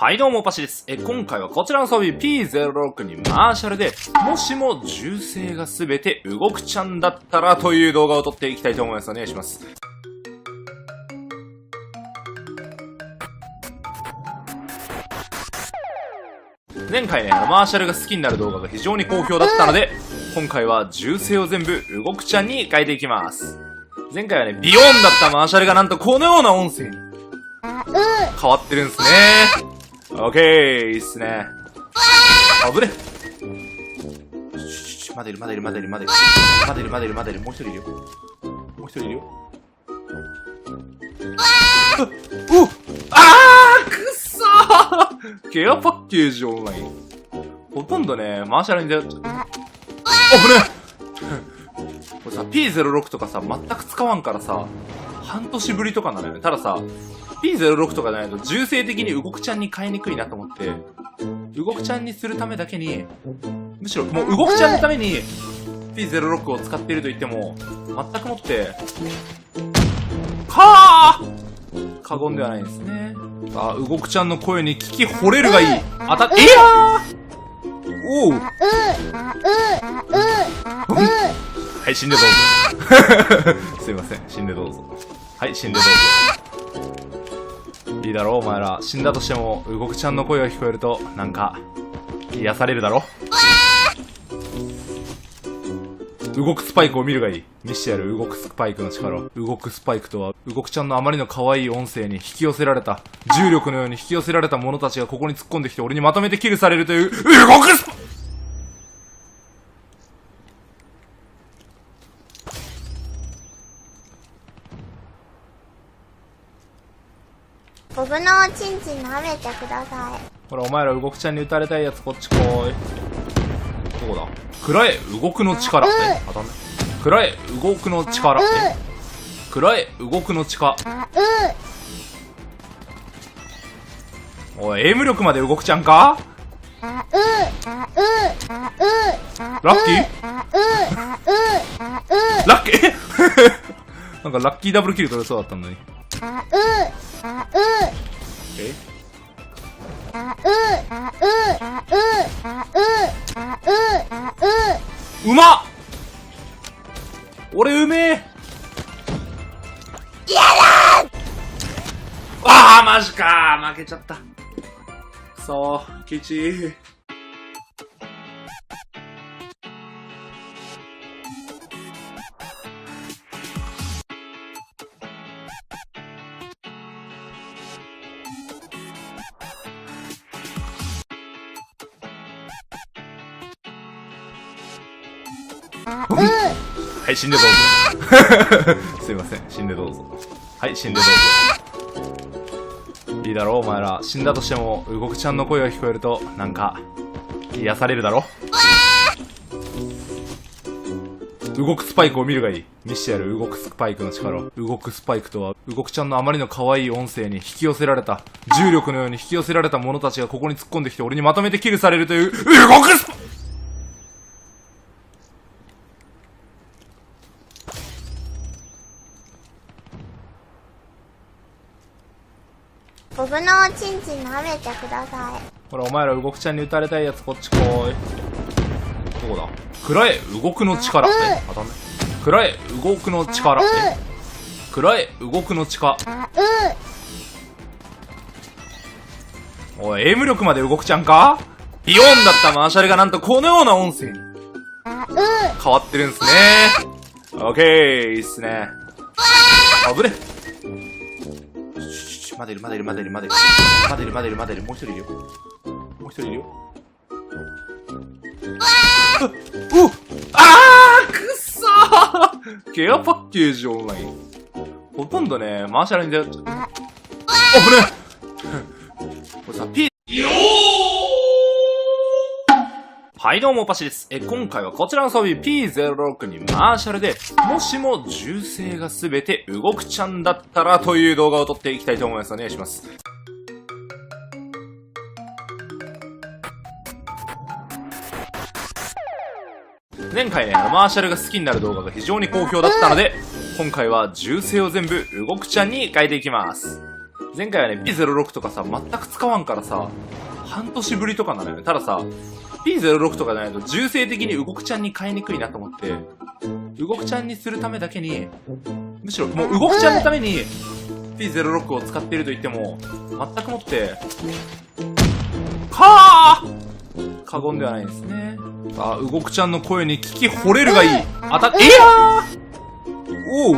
はいどうも、おぱしです。今回はこちらの装備 P06 にマーシャルで、もしも銃声がすべて動くちゃんだったらという動画を撮っていきたいと思います。お願いします。前回ね、マーシャルが好きになる動画が非常に好評だったので、今回は銃声を全部動くちゃんに変えていきます。前回はね、ビヨーンだったマーシャルがなんとこのような音声に変わってるんですね。オッケー、いいっすね。あぶね。まだいる、もう一人いるよ。くっそーケアパッケージオンライン。ほとんどね、マーシャルに出会っちゃった。あぶねこれさ、P06 とかさ、全く使わんからさ、半年ぶりとかなのよね。たださ、P06 とかじゃないと銃声的に動くちゃんに変えにくいなと思って、動くちゃんにするためだけに、むしろもう動くちゃんのために P06 を使っていると言っても、全くもって、過言ではないですね。あ、動くちゃんの声に聞き惚れるがいい。おうはい、死んでどうぞ。すいません、死んでどうぞ。はい、死んでどうぞ。いいだろお前ら。死んだとしても、動くちゃんの声が聞こえると、なんか、癒されるだろ。動くスパイクを見るがいい。見してやる、動くスパイクの力を。動くスパイクとは、動くちゃんのあまりの可愛い音声に引き寄せられた、重力のように引き寄せられた者たちがここに突っ込んできて俺にまとめてキルされるという、動くスパイクボブのおちんちん舐めてください。ほら、お前ら動くちゃんに撃たれたいやつこっち来い。どこだ？くらえ、動くの力。当たんない。くらえ、動くの力。くらえ、動くの力。おい、エイム力まで動くちゃんか？ラッキーラッキーなんかラッキーダブルキル取れそうだったのに。うまっ俺うめえマジか負けちゃった。くそー、キチはい、死んでどうぞ。すいません、死んでどうぞ。はい、死んでどうぞ。いいだろお前ら。死んだとしても、動くちゃんの声が聞こえると、なんか、癒されるだろ。動くスパイクを見るがいい。見してやる、動くスパイクの力を。動くスパイクとは、動くちゃんのあまりの可愛い音声に引き寄せられた、重力のように引き寄せられた者たちがここに突っ込んできて俺にまとめてキルされるという、動くスパイクボブのおちんちん舐めてください。ほら、お前ら動くちゃんに撃たれたいやつこっち来い。どこだ？くらえ、動くの力。当たんない。くらえ、動くの力。くらえ、動くの力。おい、エイム力まで動くちゃんか？ビヨーンだったマーシャルがなんとこのような音声に変わってるんすね。オッケー、いいっすね。あぶね。まだいる、もう一人いるよ。くっそーケアパッケージオンライン。ほとんどね、マーシャルに出会っちゃった。ぶねこれさ、はいどうも、おぱしです。今回はこちらの装備 P06 にマーシャルで、もしも銃声がすべて動くちゃんだったらという動画を撮っていきたいと思います。お願いします。前回ね、マーシャルが好きになる動画が非常に好評だったので、今回は銃声を全部動くちゃんに変えていきます。前回はね、P06 とかさ、全く使わんからさ、半年ぶりとかなのよね。たださ、P06 とかじゃないと、銃声的に動くちゃんに買いにくいなと思って、動くちゃんにするためだけに、むしろ、もう動くちゃんのために、P06 を使っていると言っても、全くもって、過言ではないですね。さあ、動くちゃんの声に聞き惚れるがいい。いやーおう。